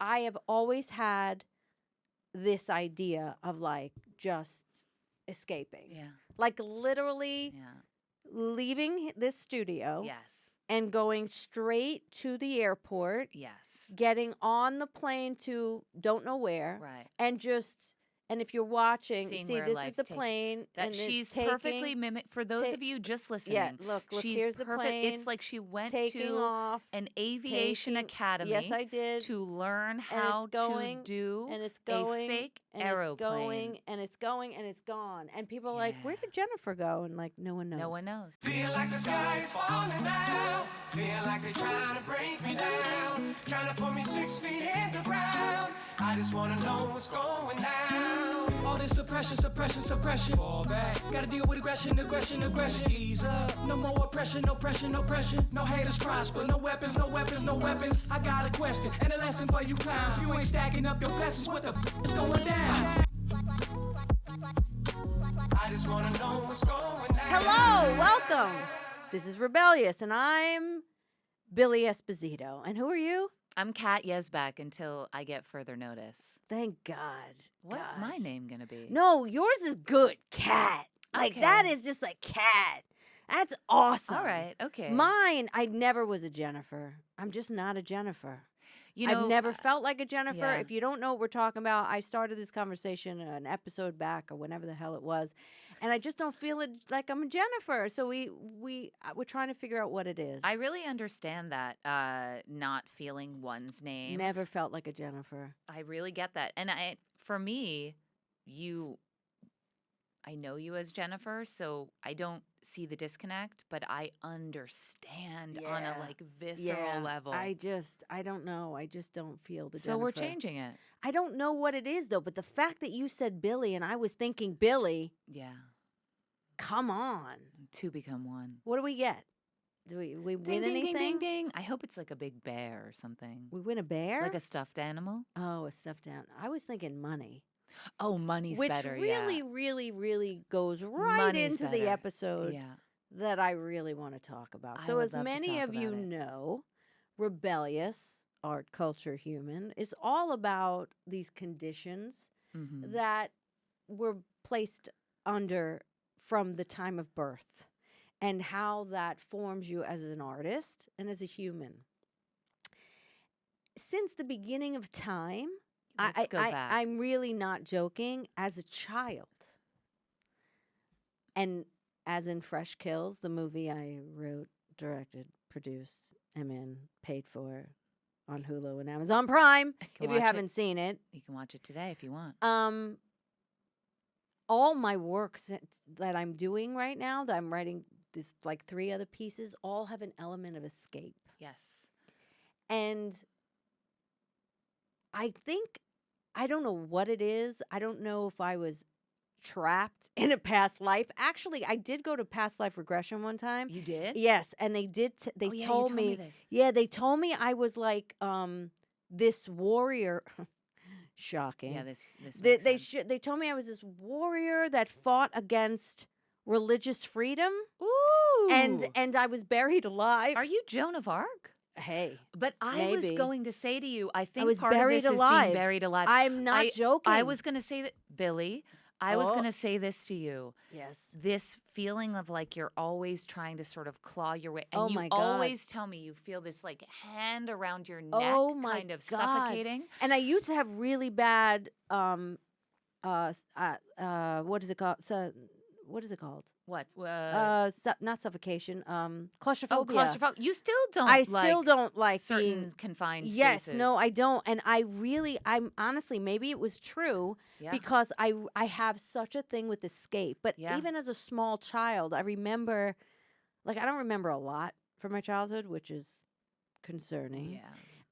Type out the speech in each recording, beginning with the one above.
I have always had this idea of like just escaping. Yeah. Like literally Yeah. leaving this studio Yes. and going straight to the airport, Yes. getting on the plane to don't know where, Right. and just, and if you're watching, Seeing see, where this is life's the taking- plane, That and she's it's taking, perfectly mimic. For those ta- of you just listening, yeah, look, she's here's the perfect. plane. It's like she went taking to off, an aviation taking- academy. Yes, I did. To learn And how it's going, to do and it's going, a fake and aeroplane. it's going, and it's going, and it's gone. And people are like, where Yeah. did Jennifer go? And like, no one knows. No one knows. Feel like the sky is falling now. Feel like they're trying to break me down. Trying to put me 6 feet in the ground. I just wanna know what's going down. All this suppression, suppression, suppression. Fall back. Gotta deal with aggression, aggression, aggression. Ease up. No more oppression, no pressure, no pressure. No haters prosper. No weapons, no weapons, no weapons. I got a question and a lesson for you clowns. If you ain't stacking up your blessings, what the is going down? I just wanna know what's going down. Hello, welcome. This is Rebellious, and I'm Billy Esposito. And who are you? I'm Kat Yezbak until I get further notice. Thank God. What's Gosh. my name gonna be? No, yours is good, Cat. Like Okay. that is just like Cat. That's awesome. All right. Okay. Mine, I never was a Jennifer. I'm just not a Jennifer. You know, I've never felt like a Jennifer. yeah. If you don't know what we're talking about, I started this conversation an episode back or whenever the hell it was, and I just don't feel it like I'm a Jennifer. So we're trying to figure out what it is. I really understand that not feeling one's name. never felt like a Jennifer. I really get that. And for me, I know you as Jennifer, so I don't see the disconnect, but I understand on a Yeah. like visceral level. I don't know. I just don't feel the so we're Jennifer. changing it. I don't know what it is though, but the fact that you said Billy and I was thinking Billy, Yeah. come on. Two become one. What do we get? Do we Ding, win ding, anything? ding, ding, ding. I hope it's like a big bear or something. We win a bear? Like a stuffed animal. Oh, a stuffed down. I was thinking money. Oh, money's Which better. really, yeah. really, really goes right Money's into the better. episode Yeah. that I really want to talk about. I So would as love to many talk of you about it. know, Rebellious Art Culture Human is all about these conditions Mhm. that were placed under from the time of birth and how that forms you as an artist and as a human. Since the beginning of time, Let's go back. I'm really not joking, as a child. And as in Fresh Kills, the movie I wrote, directed, produced, am in, paid for on Hulu and Amazon Prime, can if you watch it. haven't seen it. You can watch it today if you want. All my work that I'm doing right now, that I'm writing this like 3 other pieces, all have an element of escape. Yes. And I think, I don't know what it is. I don't know if I was trapped in a past life. Actually, I did go to past life regression one time. You did? Yes, and they did. They Oh, yeah, you told told me. this. Yeah, they told me I was like this warrior. Shocking. Yeah, this They makes sense. they told me I was this warrior that fought against religious freedom, Ooh. and I was buried alive. Are you Joan of Arc? Hey, But I was Maybe. going to say to you, I think was part of buried this is alive. being buried alive. I'm not joking. I was going to say that, Billy, I was Oh. going to say this to you. Yes. This feeling of like you're always trying to sort of claw your way. And Oh you my God. always tell me you feel this like hand around your neck, Oh my kind of God. suffocating. And I used to have really bad what is it called? What is it called? What? Not suffocation. Claustrophobia. Oh, claustrophobia. You still don't I like still don't like certain being. confined spaces. Yes, no, I don't. And I'm honestly, maybe it was true Yeah. because I have such a thing with escape. But Yeah. even as a small child, I remember, like, I don't remember a lot from my childhood, which is concerning.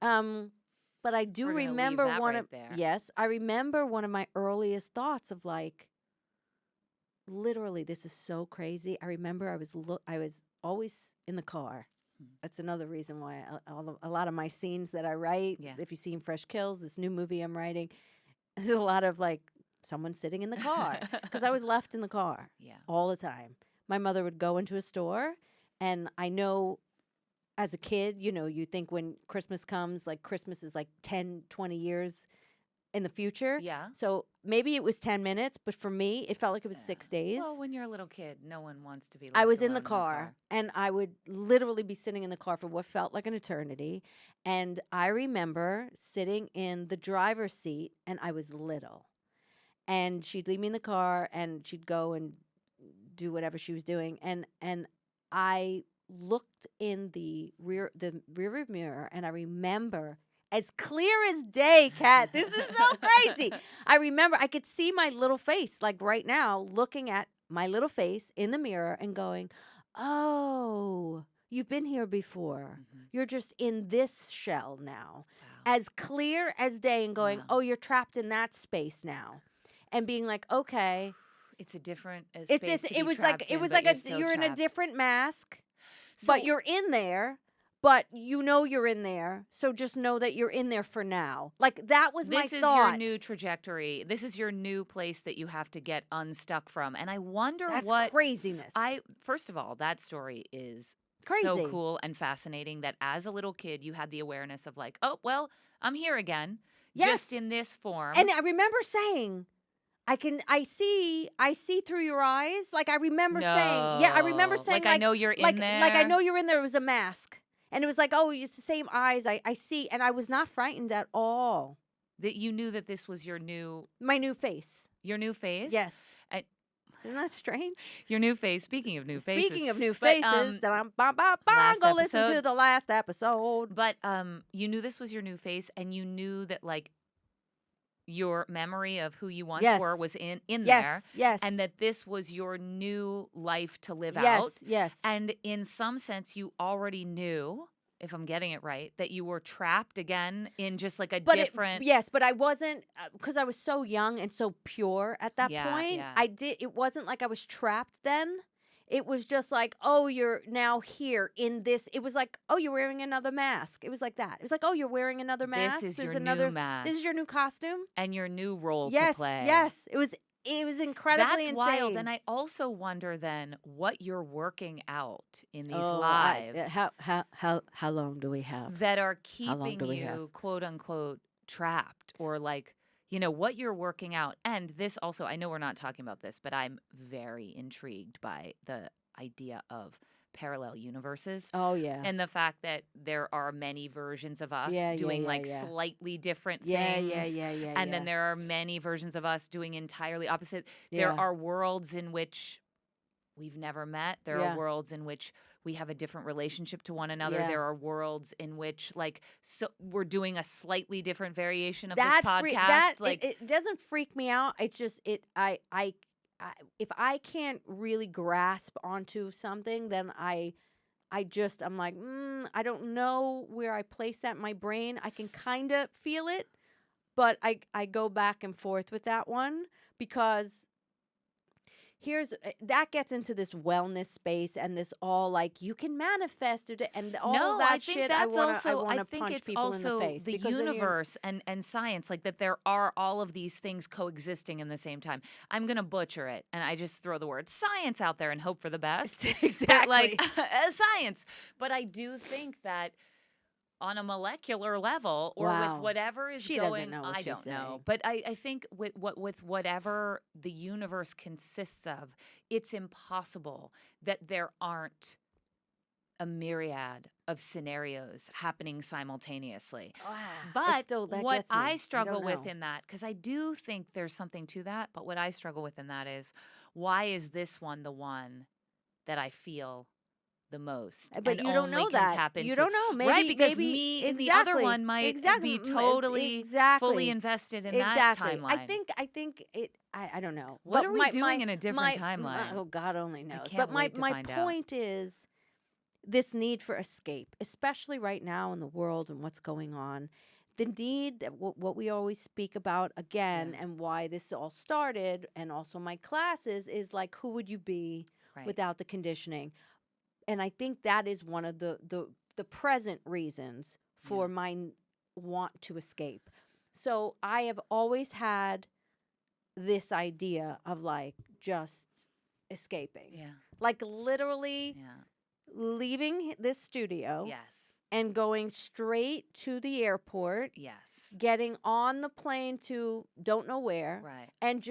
Yeah. But I do We're gonna leave remember that one right of there. yes, I remember one of my earliest thoughts of like, literally, this is so crazy. I remember I was always in the car. That's another reason why a lot of my scenes that I write, Yeah. if you've seen Fresh Kills, this new movie I'm writing, there's a lot of like someone sitting in the car because I was left in the car Yeah. all the time. My mother would go into a store, and I know as a kid, you think when Christmas comes, like Christmas is like 10, 20 years in the future. Yeah. So maybe it was 10 minutes, but for me, it felt like it was 6 days. Well, when you're a little kid, no one wants to be left I was in alone the car, and I would literally be sitting in the car for what felt like an eternity. And I remember sitting in the driver's seat, and I was little. And she'd leave me in the car, and she'd go and do whatever she was doing. And I looked in the rear mirror, and I remember as clear as day, Kat. This is so crazy. I remember I could see my little face, like right now, looking at my little face in the mirror and going, "Oh, you've been here before. You're just in this shell now." Wow. As clear as day, and going, Wow. "Oh, you're trapped in that space now." And being like, "Okay." It's a different space It's just, to it be was trapped like in, it was but like still you're in a trapped. different mask, So, but you're in there. But you're in there, so just know that you're in there for now. Like that was my this is thought. your new trajectory. This is your new place that you have to get unstuck from. And I wonder That's what craziness. first of all, that story is Crazy. so cool and fascinating that as a little kid you had the awareness of like, oh, well, I'm here again. Yes. Just in this form. And I remember saying, I see through your eyes. Like I remember saying, yeah, I remember No. saying, Like, I know you're in there. Like I know you're in there. It was a mask, and it was like, oh, it's the same eyes. I see, and I was not frightened at all. That you knew that this was your new face. face? Yes. And- Isn't that strange? Your new face. Speaking of new faces. Speaking of new But, faces, last go listen to episode- the last episode. But you knew this was your new face, and you knew that like your memory of who you once Yes. were was in Yes, there, yes. and that this was your new life to live yes, out. yes. And in some sense, you already knew, if I'm getting it right, that you were trapped again in just like a different. Yes, but I wasn't, because I was so young and so pure at that Yeah, point. yeah. It wasn't like I was trapped then. It was just like, oh, you're now here in this. It was like, oh, you're wearing another mask. It was like that. It was like, oh, you're wearing another mask. This is There's your another, new mask. This is your new costume. And your new role Yes, to play. yes. It was incredibly That's insane. wild. And I also wonder then what you're working out in these Oh, lives how long do we have? that are long keeping do we have? you, quote unquote, trapped, or like, what you're working out. And this also, I know we're not talking about this, but I'm very intrigued by the idea of parallel universes. Oh yeah. And the fact that there are many versions of us Yeah, yeah, doing yeah, like yeah. slightly different Yeah, things. yeah. And then there are many versions of us doing entirely opposite. There Yeah. are worlds in which we've never met. There Yeah. are worlds in which we have a different relationship to one another. Yeah. There are worlds in which so we're doing a slightly different variation of that this podcast. it doesn't freak me out. It's just I if I can't really grasp onto something, then I'm like, I don't know where I place that in my brain. I can kind of feel it, but I go back and forth with that one because that gets into this wellness space and this all like you can manifest it and all no, that I think shit. that's I also. want I to think punch it's people also in the face the because then you're- universe and science, like that there are all of these things coexisting in the same time. I'm gonna butcher it, and I just throw the word science out there and hope for the best. Exactly. But, like science, but I do think that on a molecular level or Wow. with whatever is She doesn't going, know what I she's don't know. saying. But I think with whatever the universe consists of, it's impossible that there aren't a myriad of scenarios happening simultaneously. But still, that what gets me. I don't struggle with know. in that, because I do think there's something to that, but what I struggle with in that is, why is this one the one that I feel the most? But and you don't only know can that. Tap into? You don't know. Maybe, right? Because maybe, me in the exactly, other one might exactly, be totally exactly. fully invested in Exactly. that timeline. I think it. I don't know. What But are we doing in a different my- timeline? Oh, God only knows. can't But my wait to my find out. point is this need for escape, especially right now in the world and what's going on. The need that what we always speak about again, Yeah. and why this all started, and also my classes is like, who would you be Right. without the conditioning? And I think that is one of the present reasons for my want to escape. So I have always had this idea of like just escaping. Yeah. Like literally Yeah. leaving this studio Yes. and going straight to the airport, Yes. getting on the plane to don't know where, Right. and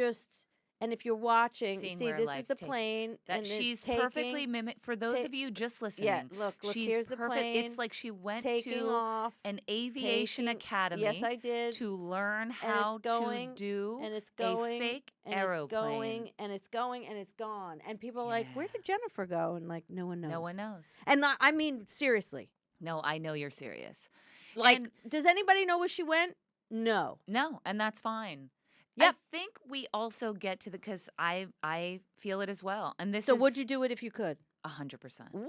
if you're watching, Seeing see, where this is life's the taking- plane, That and she's it's taking, perfectly mimic for those ta- of you just listening. yeah, look, she's here's the perfect. plane. It's like she went taking to off, an aviation taking- academy. Yes, I did. to learn how going, to do and it's going, a fake and aeroplane. it's going, and it's going, and it's gone. And people are like, where Yeah. did Jennifer go? And like, no one knows. No one knows. And I mean, seriously. No, I know you're serious. Like, And- does anybody know where she went? No. No, and that's fine. Yep. I think we also get to because I feel it as well. And this So is would you do it if you could? 100%. Woo,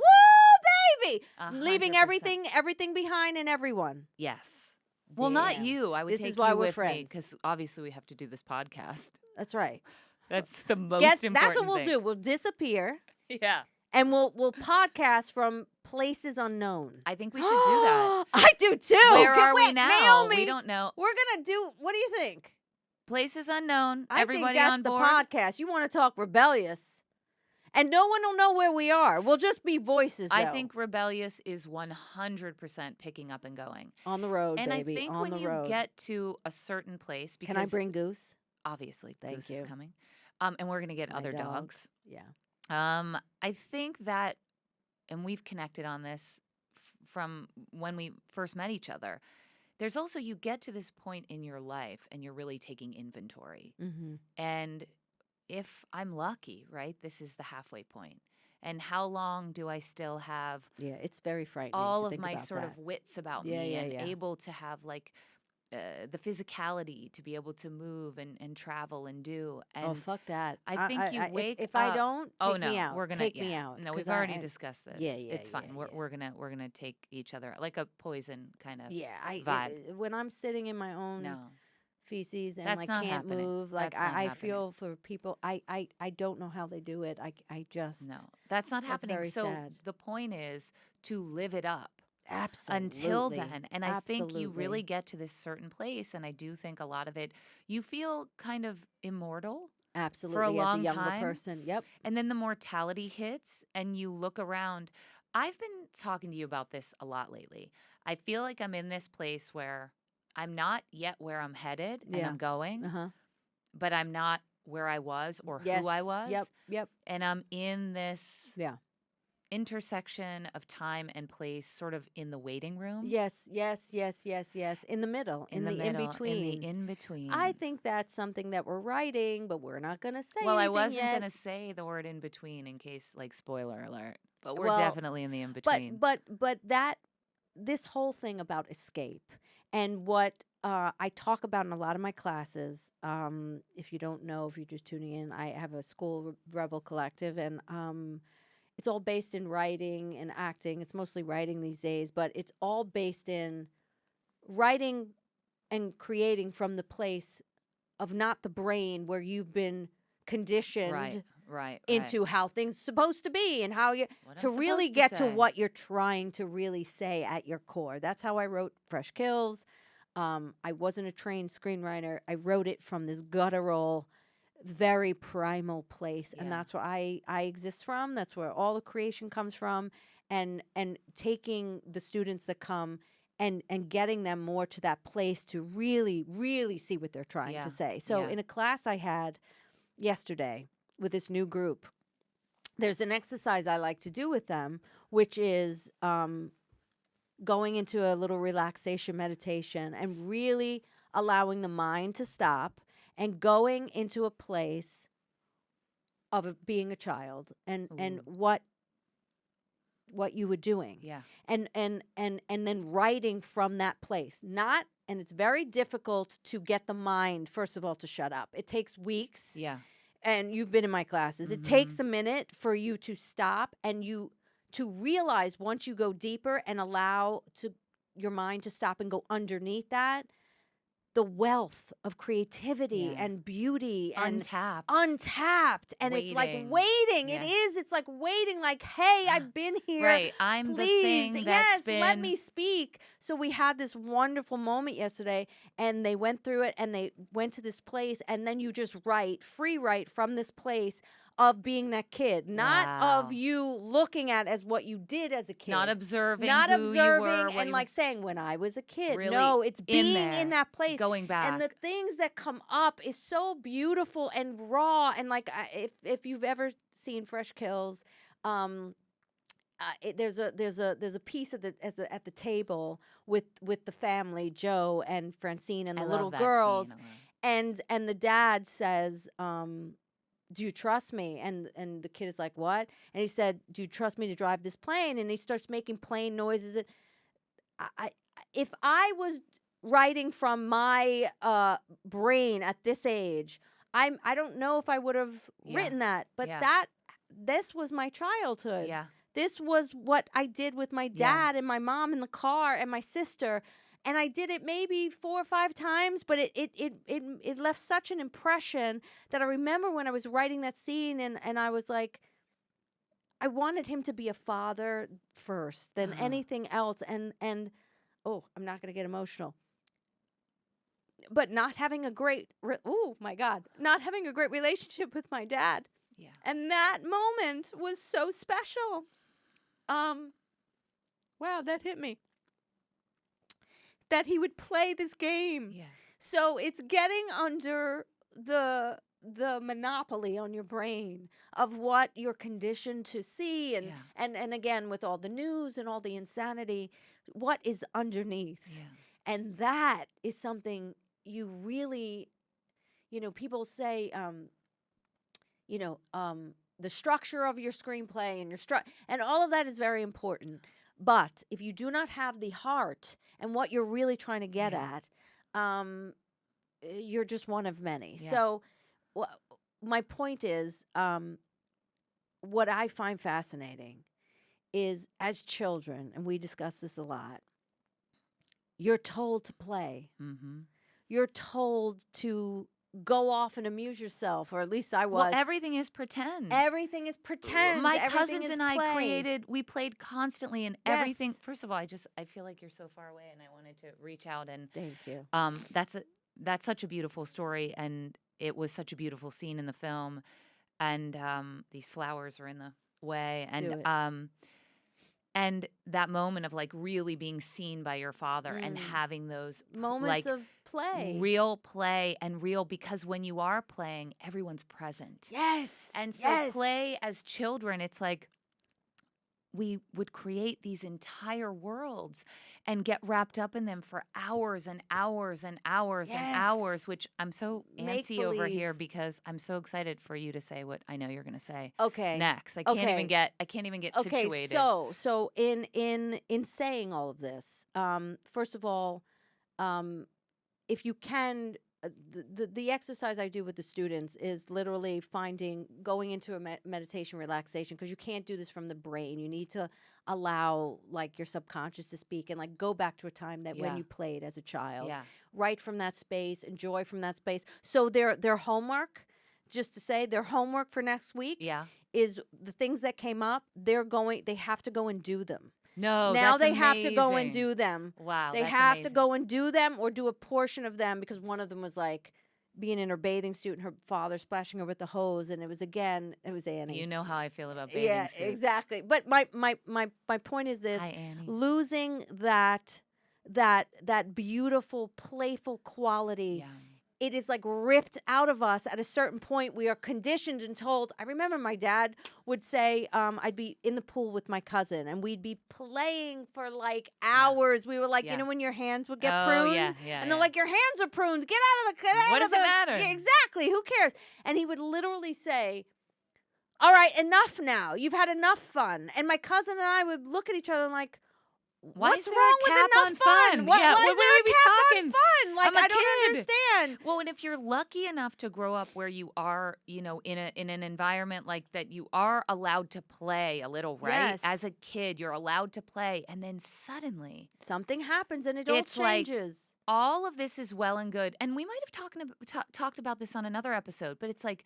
baby! 100%. Leaving everything behind and everyone. Yes. Well, not Damn. you. I would This take is why you we're with me friends. because obviously we have to do this podcast. That's right. That's the most important That's what we'll thing. do. We'll disappear Yeah. and we'll podcast from places unknown. I think we should do that. I do too. Where are we Wait, now? Naomi, We don't know. We're gonna do. What do you think? Places unknown. I Everybody think that's on the board. podcast. You want to talk rebellious, and no one will know where we are. We'll just be voices. I though, think rebellious is 100% picking up and going. on the road, And baby. I think on when the you road. get to a certain place, because Can I bring Goose? obviously Thank Goose you. is coming, and we're gonna get My other dog. dogs. Yeah. I think that, and we've connected on this from when we first met each other. There's also you get to this point in your life and you're really taking inventory. Mm-hmm. And if I'm lucky, right, this is the halfway point. And how long do I still have Yeah, it's very frightening. all to of think my about sort that. of wits about Yeah, me yeah, and yeah. able to have like the physicality to be able to move and travel and do. And Oh, fuck that! I think you if- wake If I up- don't, take oh no, me out. we're gonna take yeah. me out. No, 'cause we've already I, discussed this. yeah, yeah, it's fine. yeah, we're gonna take each other like a poison kind of. Yeah, vibe. when I'm sitting in my own No, feces and That's like not can't happening. move, like That's not I happening. feel for people. I don't know how they do it. I just no, that's not That's happening. very So sad. the point is to live it up. absolutely Until then, and I think you Absolutely. really get to this certain place, and I do think a lot of it, you feel kind of immortal. absolutely a long as a younger time. person. Yep. And then the mortality hits, and you look around. I've been talking to you about this a lot lately. I feel like I'm in this place where I'm not yet where I'm headed and Yeah. I'm going, Uh huh. but I'm not where I was or Yes. who I was. Yep. Yep. And I'm in this Yeah. intersection of time and place, sort of in the waiting room. Yes. Yes. Yes. Yes. Yes. In the middle. In the middle, in between. In the in between. I think that's something that we're writing, but we're not going to say. Well, I anything wasn't yet. going to say the word in between in case, like, spoiler alert. But we're Well, definitely in the in between. But that this whole thing about escape and what I talk about in a lot of my classes. If you don't know, if you're just tuning in, I have a school rebel collective, and it's all based in writing and acting. It's mostly writing these days, but it's all based in writing and creating from the place of not the brain where you've been conditioned right. into how things supposed to be and how you What to I'm really supposed get to say. what you're trying to really say at your core. That's how I wrote Fresh Kills. I wasn't a trained screenwriter. I wrote it from this guttural, very primal place, and Yeah. that's where I exist from. That's where all the creation comes from, and taking the students that come and getting them more to that place to really, really see what they're trying Yeah. to say. So Yeah. in a class I had yesterday with this new group, there's an exercise I like to do with them, which is going into a little relaxation meditation and really allowing the mind to stop and going into a place of being a child and Ooh. what you were doing Yeah. and then writing from that place. Not, and it's very difficult to get the mind, first of all, to shut up. It takes weeks. Yeah. And you've been in my classes. It takes a minute for you to stop and you to realize once you go deeper and allow to your mind to stop and go underneath that, the wealth of creativity Yeah. and beauty and Untapped. and it's like Waiting. waiting. Yeah. It is. It's like waiting. Like, hey, I've been here. Right. I'm the Please, thing that's yes, been. let me speak. So we had this wonderful moment yesterday, and they went through it, and they went to this place, and then you just free write from this place of being that kid, not Wow. of you looking at as what you did as a kid. Not observing Not who you observing were, what and you like saying when I was a kid. Really No, it's in being there, in that place. going back. And the things that come up is so beautiful and raw. And like if you've ever seen Fresh Kills, there's a piece at the table with the family, Joe and Francine and I the love little that girls, scene a lot. and the dad says, "Do you trust me?" And the kid is like, "What?" And he said, "Do you trust me to drive this plane?" And he starts making plane noises. And if I was writing from my brain at this age, I don't know if I would have Yeah. written that, but Yeah. this was my childhood. Yeah. This was what I did with my dad and my mom in the car and my sister. And I did it maybe 4 or 5 times, but it left such an impression that I remember when I was writing that scene and I was like, I wanted him to be a father first than anything else. And oh, I'm not going to get emotional. But not having a great, oh my God, not having a great relationship with my dad. Yeah. And that moment was so special. Wow, that hit me. That he would play this game. Yeah. So it's getting under the monopoly on your brain of what you're conditioned to see and again with all the news and all the insanity, what is underneath. Yeah. And that is something you really, people say, the structure of your screenplay and and all of that is very important. But if you do not have the heart and what you're really trying to get at, you're just one of many. Yeah. So my point is, what I find fascinating is as children, and we discuss this a lot, you're told to play. Mm-hmm. You're told to go off and amuse yourself, or at least I was. Well, everything is pretend. Everything is pretend. My Everything cousins is and I play. we played constantly and Yes. everything. First of all, I feel like you're so far away and I wanted to reach out and Thank you. that's such a beautiful story and it was such a beautiful scene in the film and these flowers are in the way and that moment of like really being seen by your father and having those Moments of play. real play and real because when you are playing, everyone's present. Yes. And so play as children, it's like we would create these entire worlds and get wrapped up in them for hours and hours and hours and hours, which I'm so antsy over Make-believe. here because I'm so excited for you to say what I know you're going to say Okay. next. I can't even get Okay, situated. so in saying all of this, first of all, if you can, the exercise I do with the students is literally going into a meditation relaxation because you can't do this from the brain. You need to allow like your subconscious to speak and like go back to a time that when you played as a child. Yeah. Write from that space, enjoy from that space. So their homework, just to say, their homework for next week is the things that came up. They have to go and do them. No, Now that's they have to go and amazing. do them. Wow, They that's have to amazing. go and do them or do a portion of them because one of them was like being in her bathing suit and her father splashing her with the hose, and it was Annie. You know how I feel about bathing Yeah, suits. exactly. But my point is this: Hi, Annie. losing that beautiful, playful quality. Yeah. It is like ripped out of us at a certain point. We are conditioned and told. I remember my dad would say, I'd be in the pool with my cousin and we'd be playing for like hours. We were like, when your hands would get pruned? And they're like, your hands are pruned. Get out of the What does it matter? Yeah, exactly. Who cares? And he would literally say, all right, enough now. You've had enough fun. And my cousin and I would look at each other and like, Why what's is there wrong a with cap enough on fun? Why Yeah, is what there were a we cap talking? on fun? Like, I'm a I don't kid. understand. Well, and if you're lucky enough to grow up where you are, in an environment like that, you are allowed to play a little, right? Yes. As a kid, you're allowed to play, and then suddenly Something happens and it all It's like- changes. all of this is well and good, and we might have talked about this on another episode, but it's like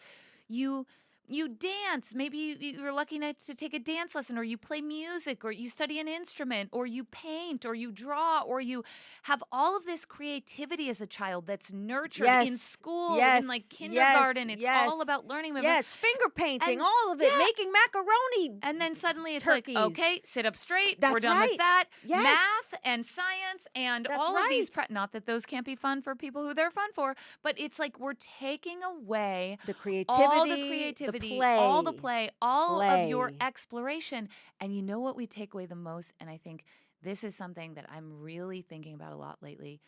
you you dance. Maybe you're lucky enough to take a dance lesson, or you play music, or you study an instrument, or you paint, or you draw, or you have all of this creativity as a child that's nurtured in Yes. school, Yes. in like Yes. kindergarten. It's Yes. all about learning. Yeah, it's finger painting, And- all of it, yeah. making macaroni. And then suddenly it's Turkeys. like, okay, sit up straight. We're That's done right. with that. Yes. Math and science and That's all of these. right. Not that those can't be fun for people who they're fun for, but it's like we're taking away The creativity, all the creativity, play, all the play, all of your play. exploration. And you know what we take away the most? And I think this is something that I'm really thinking about a lot lately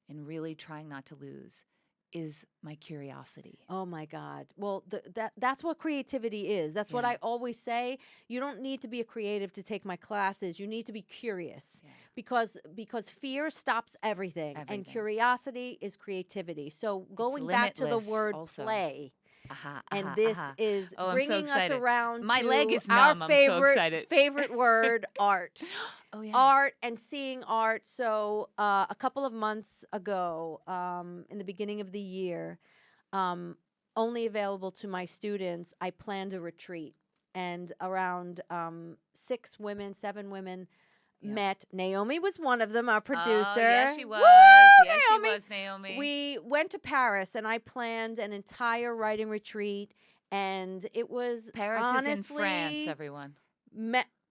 and really trying not to lose is my curiosity. Oh my God. Well, that's what creativity is. That's what Yeah. I always say. You don't need to be a creative to take my classes. You need to be curious. Yeah. Because fear stops everything, and Everything. curiosity is creativity. So going back to the limitless word also. play, Aha, and aha, this aha. is Oh, I'm so bringing us excited. around My to leg is our numb. I'm so favorite excited. favorite word, art. Oh yeah. Art and seeing art. So a couple of months ago, in the beginning of the year, only available to my students, I planned a retreat, and around 7 women Yeah. met. Naomi was one of them, our producer. Oh, yeah, she was. Woo, Yes, Naomi! she was, Naomi. We went to Paris, and I planned an entire writing retreat, and it was Paris honestly, is in France, everyone.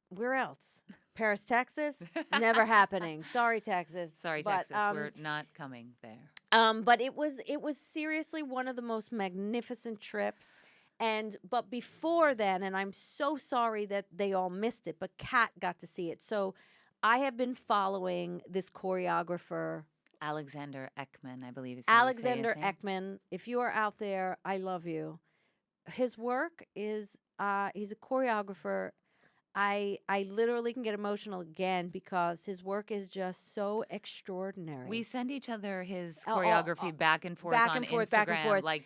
where else? Paris, Texas? Never happening. Sorry, Texas. Sorry, But, Texas, we're not coming there. but it was seriously one of the most magnificent trips. But before then, and I'm so sorry that they all missed it, but Kat got to see it. So I have been following this choreographer, Alexander Ekman, I believe is how you say his Alexander name. Ekman. If you are out there, I love you. His work is he's a choreographer. I literally can get emotional again because his work is just so extraordinary. We send each other his Oh, choreography back and forth back on and forth, Instagram, back and forth. like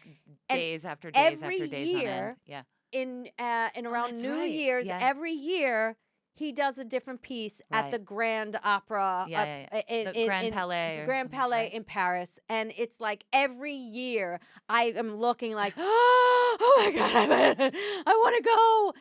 And days after days every after days on year, end. Yeah. in around that's New right. Year's, Yeah. every year he does a different piece at Right. the Grand Opera, Yeah, yeah. The Grand Palais or Grand something, Palais right? in Paris, and it's like every year I am looking like, oh my God, I want to go.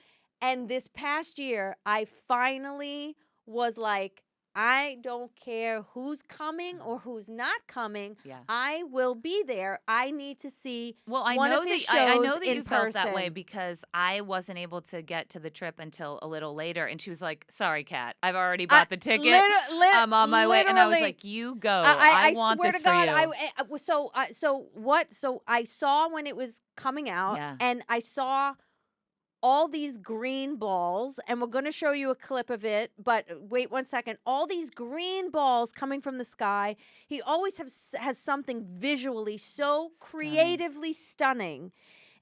And this past year, I finally was like, I don't care who's coming or who's not coming. Yeah. I will be there. I need to see Well, I one know of his that I know shows that in you felt that way person. because I wasn't able to get to the trip until a little later, and she was like, "Sorry, Kat, I've already bought the ticket. I'm on my way." And I was literally, like, "You go. I want swear this to God, for you." So I saw when it was coming out, Yeah. and I saw all these green balls, and we're going to show you a clip of it, but wait 1 second. All these green balls coming from the sky. He always has something visually so creatively stunning.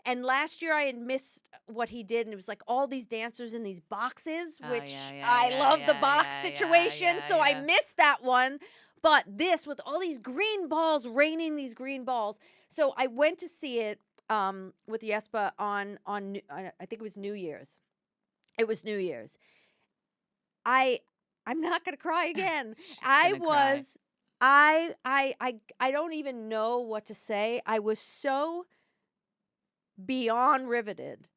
And last year I had missed what he did, and it was like all these dancers in these boxes, Oh, which yeah, I yeah, love the yeah, box yeah, situation, yeah, so I yeah. missed that one. But this, with all these green balls, raining these green balls. So I went to see it with Yezbak on I think it was New Year's. It was New Year's. I'm not gonna cry again. gonna cry. I don't even know what to say. I was so beyond riveted.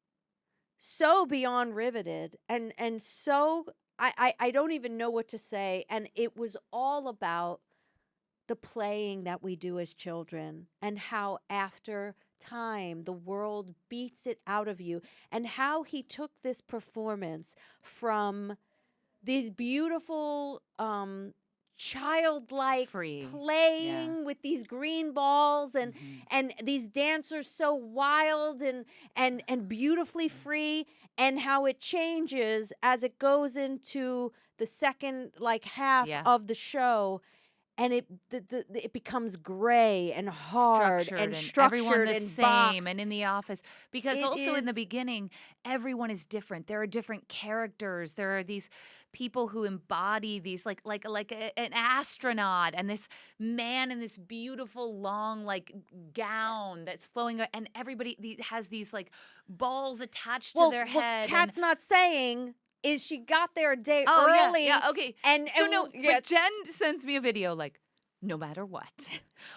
So beyond riveted. And so I don't even know what to say. And it was all about the playing that we do as children, and how after time the world beats it out of you, and how he took this performance from these beautiful childlike Free. playing with these green balls, and and these dancers so wild and beautifully free, and how it changes as it goes into the second half Yeah. of the show. And it becomes gray and hard and structured everyone the and same boxed. and in the office, because It also in the is- beginning everyone is different. There are different characters. There are these people who embody these like an astronaut, and this man in this beautiful long gown that's flowing, and everybody has these balls attached to their head. What Kat's not saying is she got there a day Oh early. yeah, okay. And So no, yeah, but Jen sends me a video no matter what,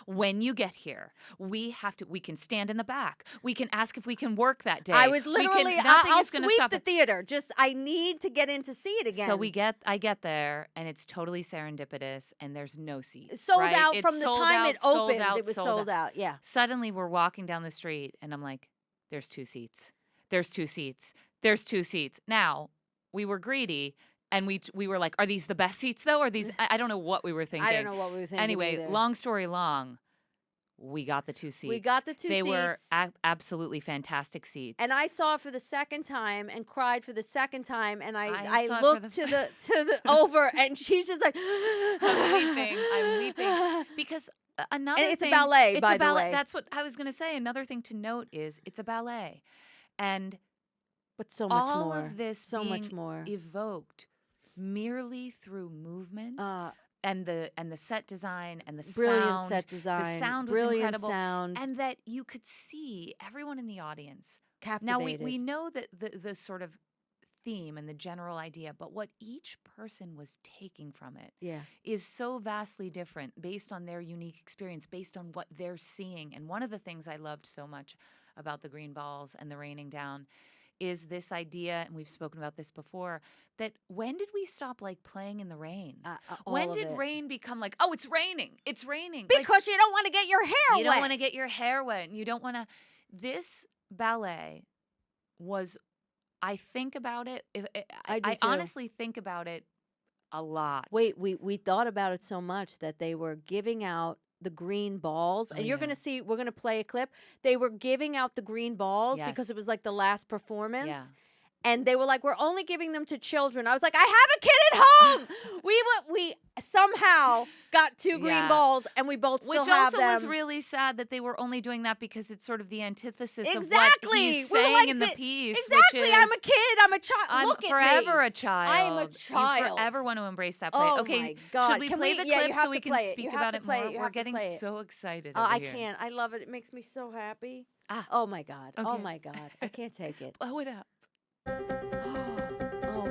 when you get here, we can stand in the back. We can ask if we can work that day. I was We can- literally, nothing I'll is gonna sweep stop the it. theater. Just, I need to get in to see it again. So I get there, and it's totally serendipitous, and there's no seats. sold right? out It's from the sold time out, it sold opens. out, It was sold sold out. Yeah. Suddenly, we're walking down the street, and I'm like, there's 2 seats. There's 2 seats. There's 2 seats. Now, we were greedy, and we were like, are these the best seats, though? Or these, I don't know what we were thinking. I don't know what we were thinking Anyway, either. long story long, we got the 2 seats. We got the 2 They were seats. absolutely fantastic seats. And I saw it for the second time and cried for the second time. And I saw I it for looked to the over, and she's just like, I'm weeping. Because another And it's a thing, ballet, it's by a the ballet. way. That's what I was going to say. Another thing to note is it's a ballet. And but so much all more. of this so being much more. evoked merely through movement and the set design and the Brilliant sound. set design. The sound was Brilliant incredible. sound. And that you could see everyone in the audience. Captivated. Now, we know that the sort of theme and the general idea, but what each person was taking from it Yeah. is so vastly different based on their unique experience, based on what they're seeing. And one of the things I loved so much about the green balls and the raining down is this idea, and we've spoken about this before, that when did we stop like playing in the rain? When all of did it. rain become like, oh, it's raining, it's raining? Like, Because you don't want to get your hair you wet. don't want to get your hair wet, and you don't want to. This ballet was, I think about it. I do I too. honestly think about it a lot. Wait, we thought about it so much that they were giving out the green balls. And you're yeah. going to see, we're going to play a clip. They were giving out the green balls Yes. because it was like the last performance. Yeah. And they were like, we're only giving them to children. I was like, I have a kid at home. we somehow got 2 green Yeah. balls, and we both still Which have also them. was really sad that they were only doing that because it's sort of the antithesis of what Exactly. he's We were saying like, in the piece. Exactly. Which is, I'm a kid. I'm a child. I'm Look at forever me. a child. I am a You child. forever want to embrace that play. Oh okay, my God. should we Can play we- the yeah, you clip have so we to can play it. speak You have about to it play more? it. You We're have to getting play it. so excited I over here. can't. I love it. It makes me so happy. Ah. Oh my God. Oh Okay. my God. I can't take it. Blow it up. Oh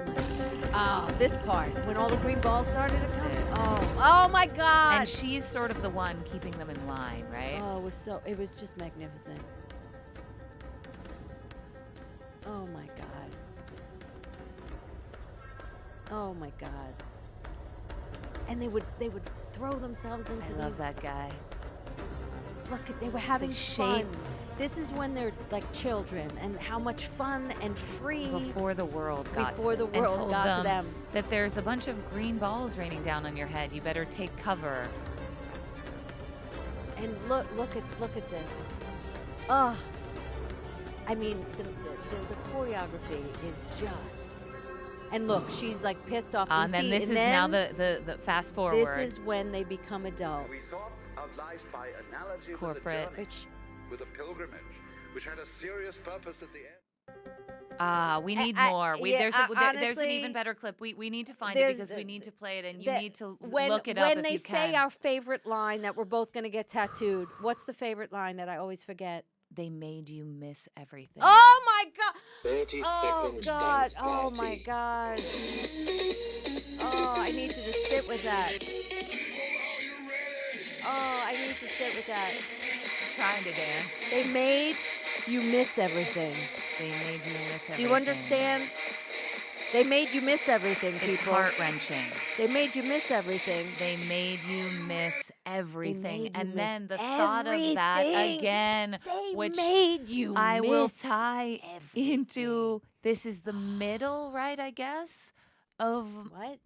my God. Oh, this part when all the green balls started to come. This. Oh my God. And she's sort of the one keeping them in line, right? Oh, it was just magnificent. Oh my God. Oh my God. And they would throw themselves into I love these. that guy. Look, they were having The fun. shapes. This is when they're like children, and how much fun and free. Before the world got Before to the them and world told got to them. that there's a bunch of green balls raining down on your head. You better take cover. And look at this. Oh, I mean, the choreography is just. And look, she's like pissed off. And then this is now the fast forward. This is when they become adults. We thought of life by analogy Corporate. with a journey, with a pilgrimage, which had a serious purpose at the end. We need I- more. yeah, There's an honestly, even better clip. We need to find it there's because we need to play it, and you that- need to when, look it up when if they you say can. our favorite line that we're both going to get tattooed, what's the favorite line that I always forget? They made you miss everything. Oh my God! 30 Oh seconds God! dance Oh my party. God! Oh, I need to just sit with that. Oh, I need to sit with that. Trying to dance. They made you miss everything. They made you miss everything. Do you understand? They made you miss everything, It's people. heart-wrenching. They made you miss everything. They made you miss everything. made you And miss then the thought of that everything. again, They which made you I will miss tie everything. into, this is the middle, right, I guess, of, What?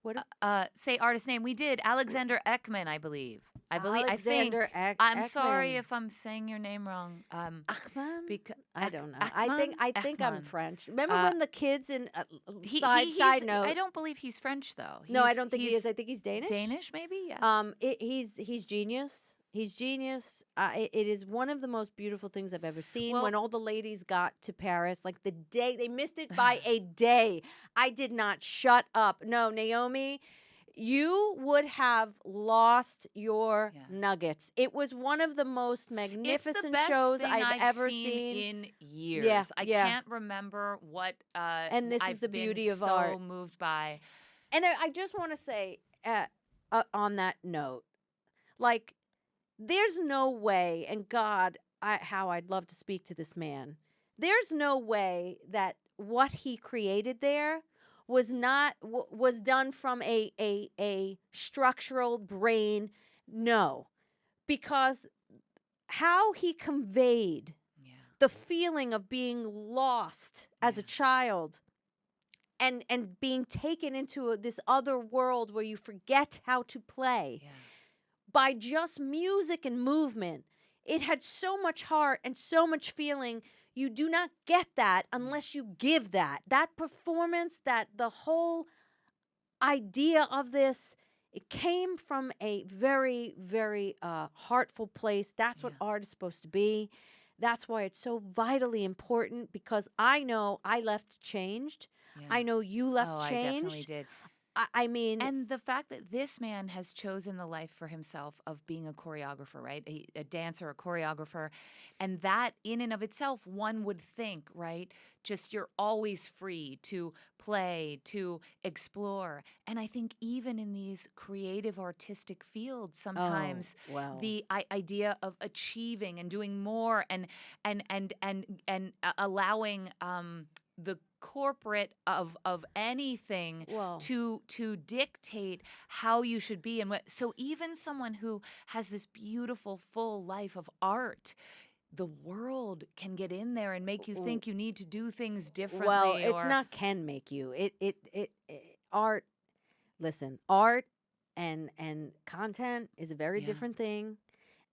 What? say artist name. We did. Alexander Ekman, I believe. I think. Alexander I'm sorry Ekman. if I'm saying your name wrong. Achman? Because I don't know. I think I'm Ekman. French. Remember Uh, when the kids in He's- side note? I don't believe he's French though. no, I He's- don't think he he's is. I think he's Danish. Danish, maybe. Yeah. He's genius. He's genius. It is one of the most beautiful things I've ever seen. Well- when all the ladies got to Paris, like the day they missed it by a day, I did not shut up. No, Naomi, you would have lost your Yeah. nuggets. It was one of the most It's the magnificent best shows thing I've ever seen in years. Yeah, I yeah. can't remember what. And this is I've the been beauty of so art. moved by. And I just want to say, on that note, Like, there's no way, and God, how I'd love to speak to this man. There's no way that what he created there was not was done from a structural brain. No, because how he conveyed the feeling of being lost as a child and being taken into this other world where you forget how to play by just music and movement. It had so much heart and so much feeling. You do not get that unless you give that. That performance, that the whole idea of this, it came from a very, very heartful place. That's what art is supposed to be. That's why it's so vitally important, because I know I left changed. Yeah. I know you left changed. I definitely did. I mean, and the fact that this man has chosen the life for himself of being a choreographer, right? A dancer, a choreographer. And that in and of itself, one would think, right? Just you're always free to play, to explore. And I think even in these creative artistic fields, sometimes the idea of achieving and doing more and allowing the corporate of anything to dictate how you should be. And so even someone who has this beautiful full life of art, the world can get in there and make you think you need to do things differently. Well, it's not can make you. It art. Listen, art and content is a very different thing.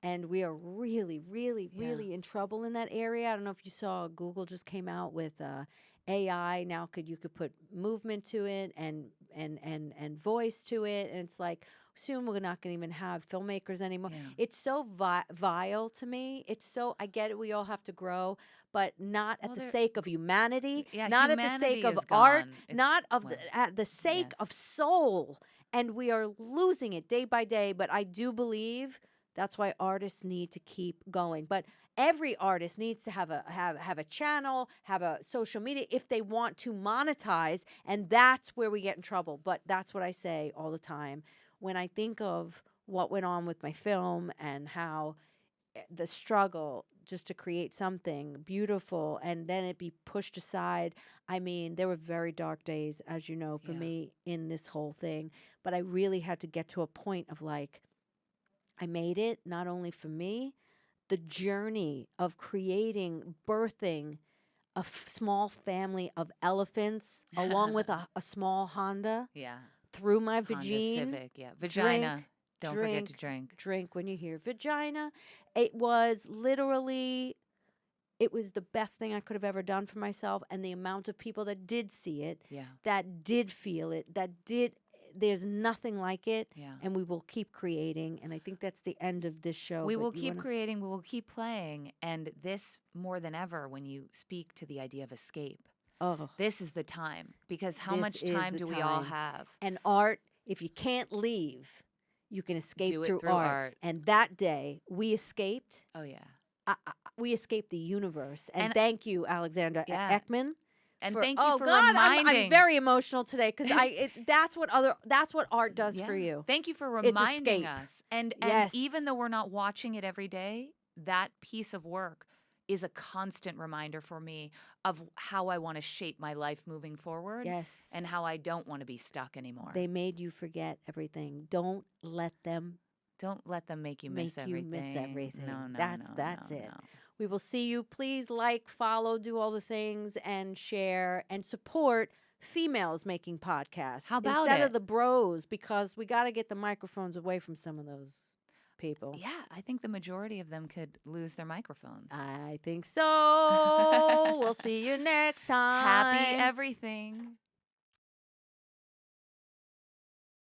And we are really, really, really in trouble in that area. I don't know if you saw, Google just came out with AI. Now you could put movement to it and voice to it, and it's like soon we're not going to even have filmmakers anymore. It's so vile to me. It's so, I get it, we all have to grow, but not at the sake of humanity, not at the sake of art, not of at the sake of soul. And we are losing it day by day. But I do believe that's why artists need to keep going. But every artist needs to have a channel, have a social media if they want to monetize, and that's where we get in trouble. But that's what I say all the time when I think of what went on with my film and how the struggle just to create something beautiful and then it be pushed aside. I mean, there were very dark days, as you know, for me in this whole thing. But I really had to get to a point of like, I made it not only for me, the journey of creating, birthing a small family of elephants along with a small Honda. Through my vagina. Civic, vagina. Don't forget to drink. Drink when you hear vagina. It was literally, it was the best thing I could have ever done for myself. And the amount of people that did see it, that did feel it, there's nothing like it. And we will keep creating. And I think that's the end of this show. We will keep creating. We will keep playing. And this, more than ever, when you speak to the idea of escape, this is the time. Because how much time do we all have? And art, if you can't leave, you can escape through art. And that day, we escaped. We escaped the universe. And thank you, Alexandra Ekman. And thank you for reminding. I'm very emotional today because that's what art does for you. Thank you for reminding us. And even though we're not watching it every day, that piece of work is a constant reminder for me of how I want to shape my life moving forward. And how I don't want to be stuck anymore. They made you forget everything. Don't let them make you miss everything. No, that's it. No. We will see you. Please like, follow, do all the things, and share and support females making podcasts. How about instead of the bros, because we got to get the microphones away from some of those people. Yeah, I think the majority of them could lose their microphones. I think so. We'll see you next time. Happy everything.